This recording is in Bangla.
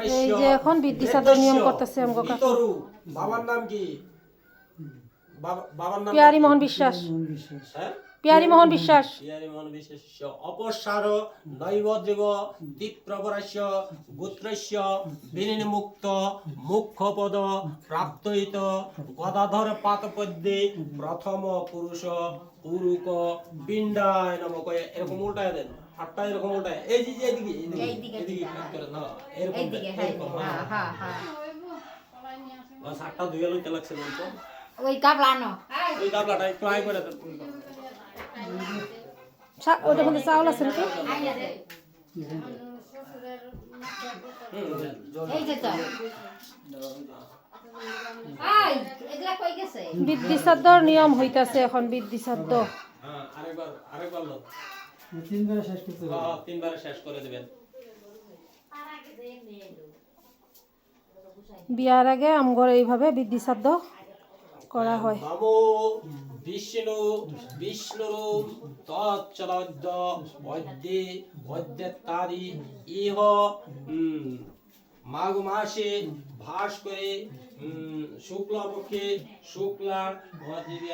এই যে এখন বিধি সাধন নিয়ম করতেছে আমগো কাকা। ভিতরু বাবার নাম কি? বাবার নাম পিয়ারি মোহন বিশ্বাস। হ্যাঁ, পিয়ারি মোহন বিশ্বাস। পিয়ারি মোহন বিশ্বাস। অপসার নৈবদেব দীপ্রবরাস্য গোত্রস্য বিনিমুক্ত মুখ্যপদ প্রাপ্তহিত গদাধর পাতপদ্যে প্রথম পুরুষ পুরুক পিণ্ডায় নমক। এরকম উল্টায় দেন, হাতটা এরকম উল্টায়, এই যে এদিকে এদিকে করে না, এরকম এরকম। হ্যাঁ হ্যাঁ, বাস হাতটা ধুয়ে লইতে লাগছে বলতো। ওই গাবলা আনো, ওই গাবলাটা একটু আয় করে দেন। ওটার মধ্যে চাউল আছে নাকি? এই যে তো আই এগুলা কই গেছে? বিধি সাধর নিয়ম হইতাছে এখন বিধি সাধ। হ্যাঁ, আরেকবার লো। তিনবারে শেষ করতে হবে। হ্যাঁ, তিনবারে শেষ করে দিবেন। বিয়ার আগে আমগর এইভাবে বিধি সাধ করা হয়। নমো বিষ্ণু বিষ্ণুরূপ তচ্চলদ্য অদ্যে অদ্যেত্তাদি ইহ মাঘ মাসে ভাস করে শুক্লা পক্ষে শুক্লা